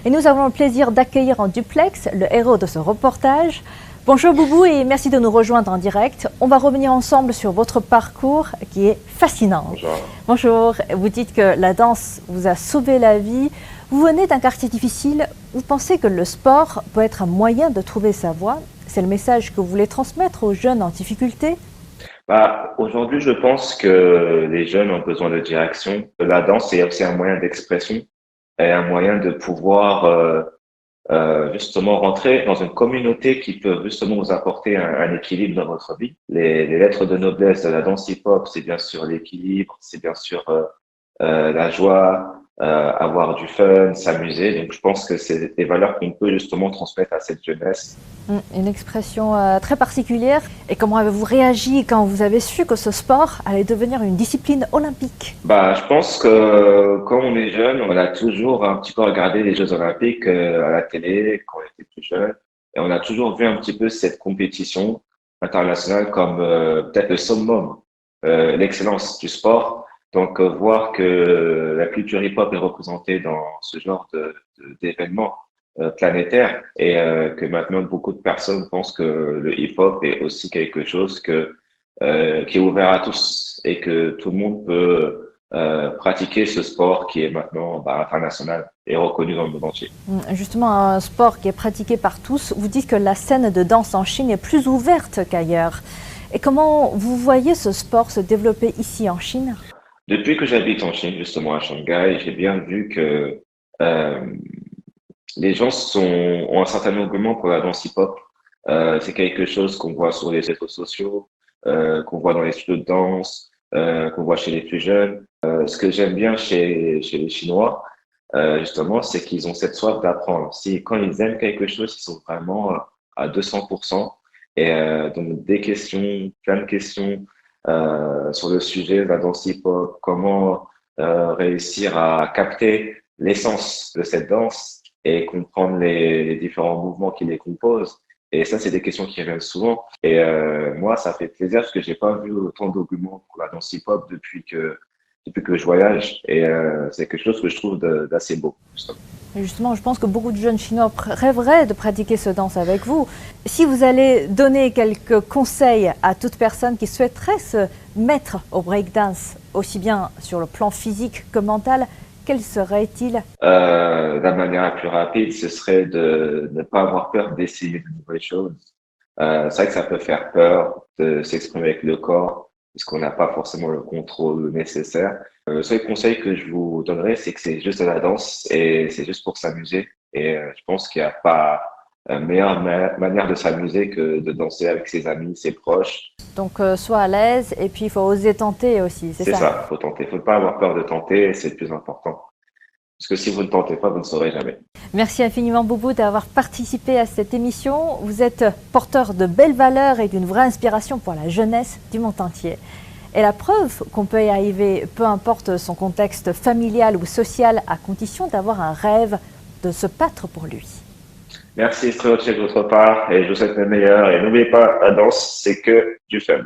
Et nous avons le plaisir d'accueillir en duplex le héros de ce reportage. Bonjour Boubou et merci de nous rejoindre en direct. On va revenir ensemble sur votre parcours qui est fascinant. Bonjour. Bonjour, vous dites que la danse vous a sauvé la vie. Vous venez d'un quartier difficile. Vous pensez que le sport peut être un moyen de trouver sa voie. C'est le message que vous voulez transmettre aux jeunes en difficulté? Aujourd'hui, je pense que les jeunes ont besoin de direction. La danse est aussi un moyen d'expression et un moyen de pouvoir justement rentrer dans une communauté qui peut justement vous apporter un équilibre dans votre vie. Les lettres de noblesse de la danse hip-hop, c'est bien sûr l'équilibre, c'est bien sûr la joie, avoir du fun, s'amuser. Donc, je pense que c'est des valeurs qu'on peut justement transmettre à cette jeunesse. Une expression très particulière. Et comment avez-vous réagi quand vous avez su que ce sport allait devenir une discipline olympique? Je pense que quand on est jeune, on a toujours un petit peu regardé les Jeux Olympiques à la télé quand on était plus jeune, et on a toujours vu un petit peu cette compétition internationale comme peut-être le summum, l'excellence du sport. Donc voir que la culture hip-hop est représentée dans ce genre d'événements planétaires et que maintenant beaucoup de personnes pensent que le hip-hop est aussi quelque chose qui est ouvert à tous et que tout le monde peut pratiquer ce sport qui est maintenant international et reconnu dans le monde entier. Justement, un sport qui est pratiqué par tous. Vous dites que la scène de danse en Chine est plus ouverte qu'ailleurs. Et comment vous voyez ce sport se développer ici en Chine? Depuis que j'habite en Chine, justement à Shanghai, j'ai bien vu que euh, les gens ont un certain engouement pour la danse hip-hop. C'est quelque chose qu'on voit sur les réseaux sociaux, qu'on voit dans les studios de danse, qu'on voit chez les plus jeunes. Ce que j'aime bien chez les Chinois, justement, c'est qu'ils ont cette soif d'apprendre. Quand ils aiment quelque chose, ils sont vraiment à 200%. Et donc, des questions, plein de questions sur le sujet de la danse hip-hop, comment réussir à capter l'essence de cette danse et comprendre les différents mouvements qui les composent. Et ça, c'est des questions qui reviennent souvent. Et moi, ça fait plaisir parce que j'ai pas vu autant d'arguments pour la danse hip-hop depuis que je voyage. Et c'est quelque chose que je trouve d'assez beau, justement. Justement, je pense que beaucoup de jeunes Chinois rêveraient de pratiquer ce danse avec vous. Si vous allez donner quelques conseils à toute personne qui souhaiterait se mettre au breakdance, aussi bien sur le plan physique que mental, quels seraient-ils? La manière la plus rapide, ce serait de ne pas avoir peur d'essayer de nouvelles choses. C'est vrai que ça peut faire peur de s'exprimer avec le corps, parce qu'on n'a pas forcément le contrôle nécessaire. Le seul conseil que je vous donnerais, c'est que c'est juste de la danse et c'est juste pour s'amuser. Et je pense qu'il n'y a pas meilleure manière de s'amuser que de danser avec ses amis, ses proches. Donc, sois à l'aise et puis il faut oser tenter aussi, c'est C'est ça? ça, faut tenter. Faut pas avoir peur de tenter, c'est le plus important. Parce que si vous ne tentez pas, vous ne saurez jamais. Merci infiniment Boubou d'avoir participé à cette émission. Vous êtes porteur de belles valeurs et d'une vraie inspiration pour la jeunesse du monde entier. Et la preuve qu'on peut y arriver, peu importe son contexte familial ou social, à condition d'avoir un rêve, de se battre pour lui. Merci, c'est très gentil de votre part et je vous souhaite le meilleur. Et n'oubliez pas, la danse, c'est que du fun.